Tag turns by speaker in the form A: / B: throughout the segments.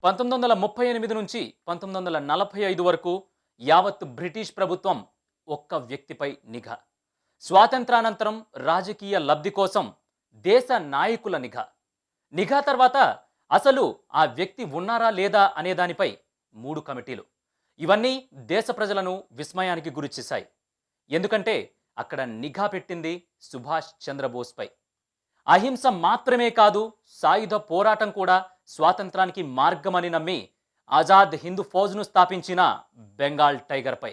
A: 1938 నుంచి 1945 వరకు యావత్ బ్రిటిష్ ప్రభుత్వం ఒక్క వ్యక్తిపై నిఘా. స్వాతంత్రానంతరం రాజకీయ లబ్ధి కోసం దేశ నాయకుల నిఘా. నిఘా తర్వాత అసలు ఆ వ్యక్తి ఉన్నారా లేదా అనే దానిపై 3 కమిటీలు. ఇవన్నీ దేశ ప్రజలను విస్మయానికి గురిచేశాయి. ఎందుకంటే అక్కడ నిఘా పెట్టింది సుభాష్ చంద్రబోస్ పై. అహింస మాత్రమే కాదు, సాయుధ పోరాటం కూడా స్వాతంత్రానికి మార్గమని నమ్మి ఆజాద్ హింద్ ఫౌజ్ను స్థాపించిన బెంగాల్ టైగర్ పై.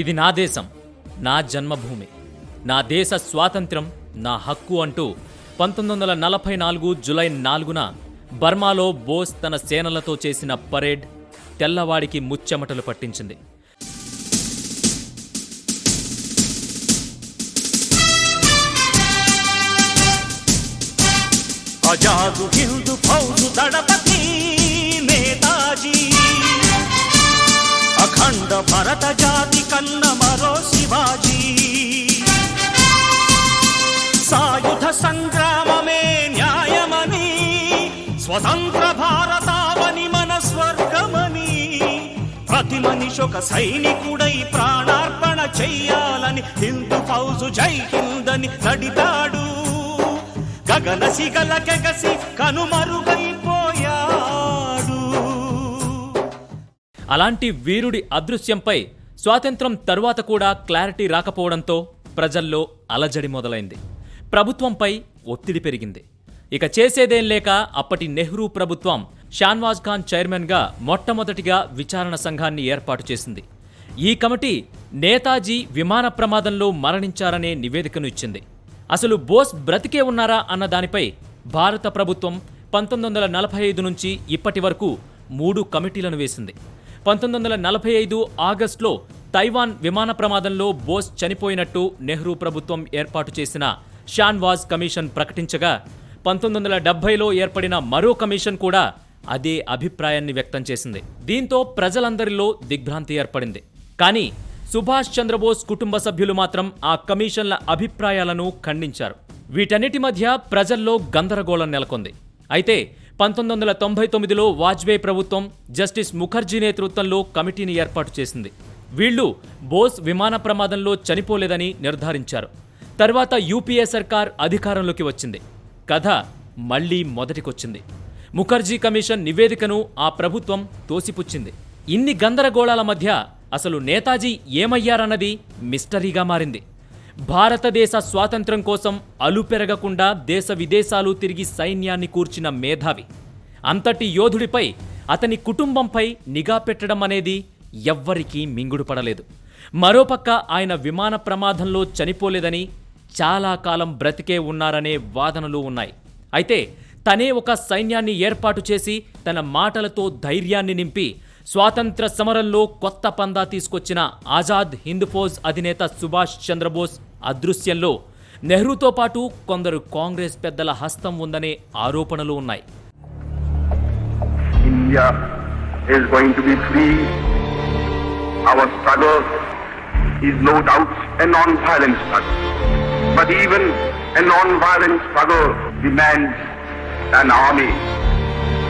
A: ఇది నా దేశం, నా జన్మభూమి, నా దేశ స్వాతంత్రం నా హక్కు అంటూ 1944 జూలై 4న బర్మాలో బోస్ తన సేనలతో చేసిన పరేడ్ తెల్లవాడికి ముచ్చెమటలు పట్టించింది.
B: ఆజాదు హింద్ ఫౌజ్ దళపతి నేతాజీ, అఖండ భరత జాతి కన్న మరో శివాజీ. సాయుధ సంగ్రామమే న్యాయమని, స్వతంత్ర భారతావని మన స్వర్గమని, ప్రతి మనిషి ఒక సైనికుడై ప్రాణార్పణ చెయ్యాలని హిందూ ఫౌజు జై హింద్ అని నడిపాడు. గగన సిగల కెగసి కనుమరుగైపోయాడు.
A: అలాంటి వీరుడి అదృశ్యంపై స్వాతంత్రం తరువాత కూడా క్లారిటీ రాకపోవడంతో ప్రజల్లో అలజడి మొదలైంది. ప్రభుత్వంపై ఒత్తిడి పెరిగింది. ఇక చేసేదేం లేక అప్పటి నెహ్రూ ప్రభుత్వం షాన్వాజ్ ఖాన్ చైర్మన్గా మొట్టమొదటిగా విచారణ సంఘాన్ని ఏర్పాటు చేసింది. ఈ కమిటీ నేతాజీ విమాన ప్రమాదంలో మరణించారనే నివేదికను ఇచ్చింది. అసలు బోస్ బ్రతికే ఉన్నారా అన్న దానిపై భారత ప్రభుత్వం 1945 నుంచి ఇప్పటి వరకు 3 కమిటీలను వేసింది. 1945 ఆగస్టులో తైవాన్ విమాన ప్రమాదంలో బోస్ చనిపోయినట్టు నెహ్రూ ప్రభుత్వం ఏర్పాటు చేసిన షాన్వాజ్ కమిషన్ ప్రకటించగా, 1970లో ఏర్పడిన మరో కమిషన్ కూడా అదే అభిప్రాయాన్ని వ్యక్తం చేసింది. దీంతో ప్రజలందరిలో దిగ్భ్రాంతి ఏర్పడింది. కానీ సుభాష్ చంద్రబోస్ కుటుంబ సభ్యులు మాత్రం ఆ కమిషన్ల అభిప్రాయాలను ఖండించారు. వీటన్నిటి మధ్య ప్రజల్లో గందరగోళం నెలకొంది. అయితే 1999లో వాజ్పేయి ప్రభుత్వం జస్టిస్ ముఖర్జీ నేతృత్వంలో కమిటీని ఏర్పాటు చేసింది. వీళ్లు బోస్ విమాన ప్రమాదంలో చనిపోలేదని నిర్ధారించారు. తర్వాత యూపీఏ సర్కార్ అధికారంలోకి వచ్చింది. కథ మళ్లీ మొదటికొచ్చింది. ముఖర్జీ కమిషన్ నివేదికను ఆ ప్రభుత్వం తోసిపుచ్చింది. ఇన్ని గందరగోళాల మధ్య అసలు నేతాజీ ఏమయ్యారన్నది మిస్టరీగా మారింది. భారతదేశ స్వాతంత్ర్యం కోసం అలుపెరగకుండా దేశ విదేశాలు తిరిగి సైన్యాన్ని కూర్చిన మేధావి, అంతటి యోధుడిపై అతని కుటుంబంపై నిఘా పెట్టడం అనేది ఎవ్వరికీ మింగుడు పడలేదు. మరోపక్క ఆయన విమాన ప్రమాదంలో చనిపోలేదని, చాలా కాలం బ్రతికే ఉన్నారనే వాదనలు ఉన్నాయి. అయితే తనే ఒక సైన్యాన్ని ఏర్పాటు చేసి తన మాటలతో ధైర్యాన్ని నింపి స్వాతంత్ర సమరంలో కొత్త పందా తీసుకొచ్చిన ఆజాద్ హింద్ ఫౌజ్ అధినేత సుభాష్ చంద్రబోస్ అదృశ్యంలో నెహ్రూతో పాటు కొందరు కాంగ్రెస్ పెద్దల హస్తం ఉందనే ఆరోపణలు ఉన్నాయి.
C: India is going to be free. Our struggle is no doubt a non-violent struggle. But even a non-violent struggle demands an army,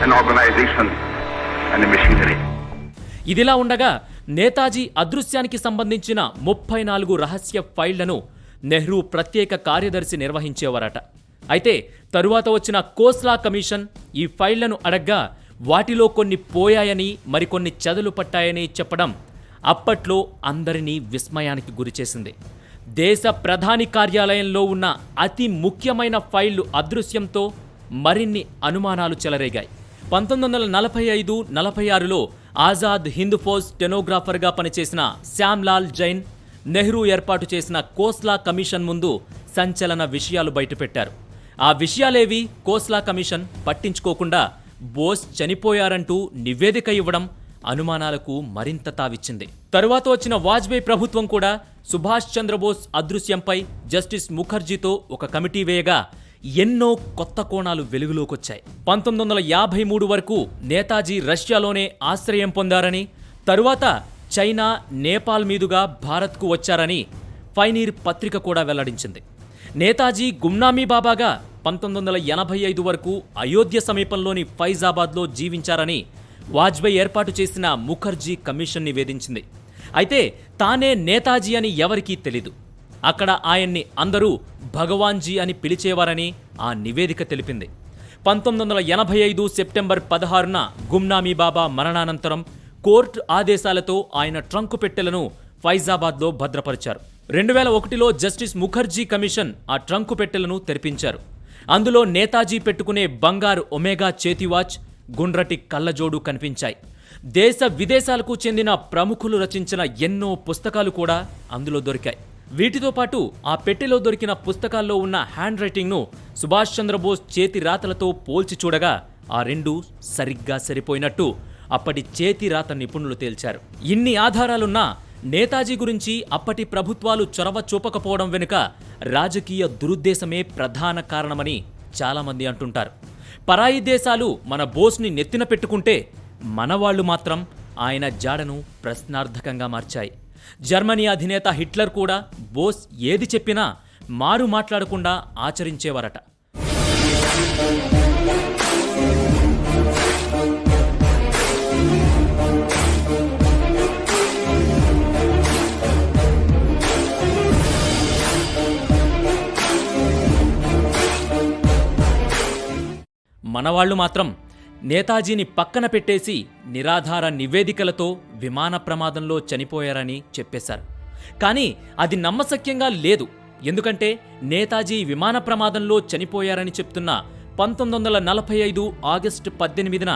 C: an organization and a machinery.
A: ఇదిలా ఉండగా నేతాజీ అదృశ్యానికి సంబంధించిన 34 రహస్య ఫైళ్లను నెహ్రూ ప్రత్యేక కార్యదర్శి నిర్వహించేవారట. అయితే తరువాత వచ్చిన కోస్లా కమిషన్ ఈ ఫైళ్లను అడగ్గా వాటిలో కొన్ని పోయాయని, మరికొన్ని చెదలు పట్టాయని చెప్పడం అప్పట్లో అందరినీ విస్మయానికి గురిచేసింది. దేశ ప్రధాని కార్యాలయంలో ఉన్న అతి ముఖ్యమైన ఫైళ్లు అదృశ్యంతో మరిన్ని అనుమానాలు చెలరేగాయి. 1945-46లో ఆజాద్ హింద్ ఫౌజ్ స్టెనోగ్రాఫర్గా పనిచేసిన శ్యామ్లాల్ జైన్ నెహ్రూ ఏర్పాటు చేసిన కోస్లా కమిషన్ ముందు సంచలన విషయాలు బయటపెట్టారు. ఆ విషయాలేవి కోస్లా కమిషన్ పట్టించుకోకుండా బోస్ చనిపోయారంటూ నివేదిక ఇవ్వడం అనుమానాలకు మరింత తావిచ్చింది. తరువాత వచ్చిన వాజ్పేయి ప్రభుత్వం కూడా సుభాష్ చంద్రబోస్ అదృశ్యంపై జస్టిస్ ముఖర్జీతో ఒక కమిటీ వేయగా ఎన్నో కొత్త కోణాలు వెలుగులోకొచ్చాయి. 1953 వరకు నేతాజీ రష్యాలోనే ఆశ్రయం పొందారని, తరువాత చైనా, నేపాల్ మీదుగా భారత్కు వచ్చారని పైనీర్ పత్రిక కూడా వెల్లడించింది. నేతాజీ గుమ్నామీ బాబాగా 1985 వరకు అయోధ్య సమీపంలోని ఫైజాబాద్లో జీవించారని వాజ్పేయి ఏర్పాటు చేసిన ముఖర్జీ కమిషన్ నివేదించింది. అయితే తానే నేతాజీ అని ఎవరికీ తెలీదు. అక్కడ ఆయన్ని అందరూ భగవాన్జీ అని పిలిచేవారని ఆ నివేదిక తెలిపింది. 1985 సెప్టెంబర్ 16న గుమ్నామీ బాబా మరణానంతరం కోర్టు ఆదేశాలతో ఆయన ట్రంకు పెట్టెలను ఫైజాబాద్లో భద్రపరిచారు. 2001లో జస్టిస్ ముఖర్జీ కమిషన్ ఆ ట్రంకు పెట్టెలను తెరిపించారు. అందులో నేతాజీ పెట్టుకునే బంగారు ఒమేగా చేతివాచ్, గుండ్రటి కళ్ళజోడు కనిపించాయి. దేశ విదేశాలకు చెందిన ప్రముఖులు రచించిన ఎన్నో పుస్తకాలు కూడా అందులో దొరికాయి. వీటితో పాటు ఆ పెట్టెలో దొరికిన పుస్తకాల్లో ఉన్న హ్యాండ్ రైటింగ్ను సుభాష్ చంద్రబోస్ చేతి రాతలతో పోల్చి చూడగా ఆ రెండు సరిగ్గా సరిపోయినట్టు అప్పటి చేతి రాత నిపుణులు తేల్చారు. ఇన్ని ఆధారాలున్నా నేతాజీ గురించి అప్పటి ప్రభుత్వాలు చొరవ చూపకపోవడం వెనుక రాజకీయ దురుద్దేశమే ప్రధాన కారణమని చాలామంది అంటుంటారు. పరాయి దేశాలు మన బోస్ని నెత్తిన పెట్టుకుంటే మనవాళ్లు మాత్రం ఆయన జాడను ప్రశ్నార్థకంగా మార్చాయి. జర్మనీ అధినేత హిట్లర్ కూడా బోస్ ఏది చెప్పినా మారు మాట్లాడకుండా ఆచరించేవారట. మనవాళ్లు మాత్రం నేతాజీని పక్కన పెట్టేసి నిరాధార నివేదికలతో విమాన ప్రమాదంలో చనిపోయారని చెప్పేశారు. కానీ అది నమ్మశక్యంగా లేదు. ఎందుకంటే నేతాజీ విమాన ప్రమాదంలో చనిపోయారని చెప్తున్న 1945 ఆగస్టు 18న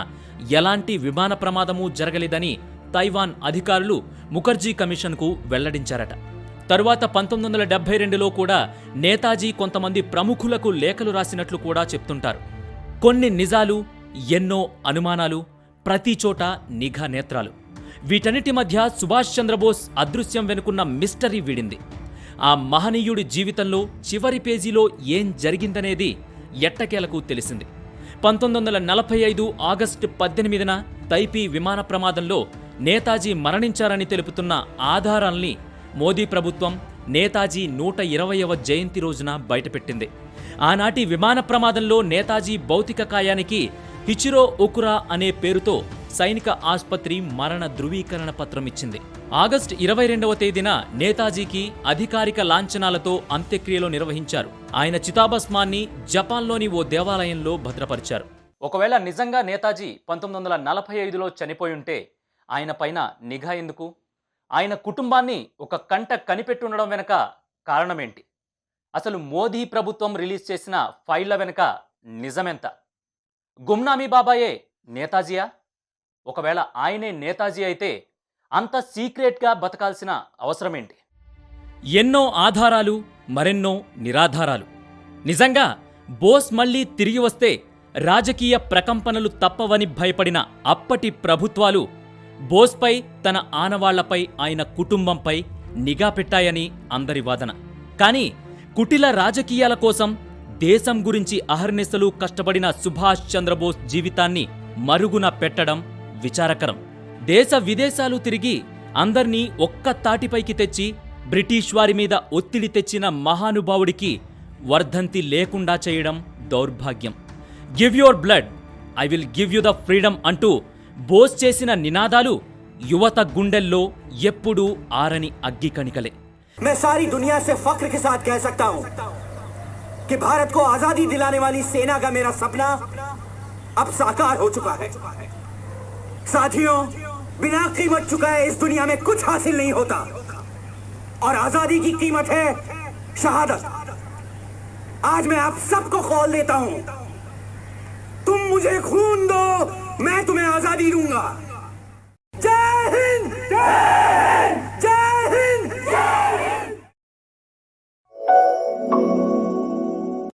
A: ఎలాంటి విమాన ప్రమాదమూ జరగలేదని తైవాన్ అధికారులు ముఖర్జీ కమిషన్కు వెల్లడించారట. తరువాత 1972లో కూడా నేతాజీ కొంతమంది ప్రముఖులకు లేఖలు రాసినట్లు కూడా చెప్తుంటారు. కొన్ని నిజాలు, ఎన్నో అనుమానాలు, ప్రతి చోట నిఘా నేత్రాలు. వీటన్నిటి మధ్య సుభాష్ చంద్రబోస్ అదృశ్యం వెనుకున్న మిస్టరీ వీడింది. ఆ మహనీయుడి జీవితంలో చివరి పేజీలో ఏం జరిగిందనేది ఎట్టకేలకు తెలిసింది. 1945 ఆగస్టు 18న తైపీ విమాన ప్రమాదంలో నేతాజీ మరణించారని తెలుపుతున్న ఆధారాల్ని మోదీ ప్రభుత్వం నేతాజీ 120వ జయంతి రోజున బయటపెట్టింది. ఆనాటి విమాన ప్రమాదంలో నేతాజీ భౌతిక కాయానికి హిచిరో ఒకురా అనే పేరుతో సైనిక ఆసుపత్రి మరణ ధృవీకరణ పత్రం ఇచ్చింది. ఆగస్టు 22వ తేదీన నేతాజీకి అధికారిక లాంఛనాలతో అంత్యక్రియలు నిర్వహించారు. ఆయన చితాభస్మాన్ని జపాన్లోని ఓ దేవాలయంలో భద్రపరిచారు. ఒకవేళ నిజంగా నేతాజీ 1945లో చనిపోయుంటే ఆయన పైన నిఘా ఎందుకు? ఆయన కుటుంబాన్ని ఒక కంట కనిపెట్టుండడం వెనుక కారణమేంటి? అసలు మోదీ ప్రభుత్వం రిలీజ్ చేసిన ఫైళ్ల వెనుక నిజమెంత? గుమ్నామీ బాబాయే నేతాజీయా? ఒకవేళ ఆయనే నేతాజీ అయితే అంత సీక్రెట్గా బతకాల్సిన అవసరమేంటి? ఎన్నో ఆధారాలు, మరెన్నో నిరాధారాలు. నిజంగా బోస్ మళ్లీ తిరిగి వస్తే రాజకీయ ప్రకంపనలు తప్పవని భయపడిన అప్పటి ప్రభుత్వాలు బోస్పై, తన ఆనవాళ్లపై, ఆయన కుటుంబంపై నిఘా పెట్టాయని అందరి వాదన. కానీ కుటిల రాజకీయాల కోసం దేశం గురించి అహర్నిశలు కష్టపడిన సుభాష్ చంద్రబోస్ జీవితాన్ని మరుగున పెట్టడం విచారకరం. దేశ విదేశాలు తిరిగి అందర్నీ ఒక్క తాటిపైకి తెచ్చి బ్రిటిష్ వారి మీద ఒత్తిడి తెచ్చిన మహానుభావుడికి వర్ధంతి లేకుండా చేయడం దౌర్భాగ్యం. Give your blood, I will give you the freedom అంటూ బోస్ చేసిన నినాదాలు యువత గుండెల్లో ఎప్పుడూ ఆరని అగ్గి కణికలే.
D: मैं सारी दुनिया से फख्र के साथ कह सकता हूं कि भारत को आजादी दिलाने वाली सेना का मेरा सपना अब साकार हो चुका है। साथियों, बिना कीमत चुकाए इस दुनिया में कुछ हासिल नहीं होता और आजादी की कीमत है शहादत। आज मैं आप सबको कॉल देता हूं, तुम मुझे खून दो, मैं तुम्हें आजादी दूंगा।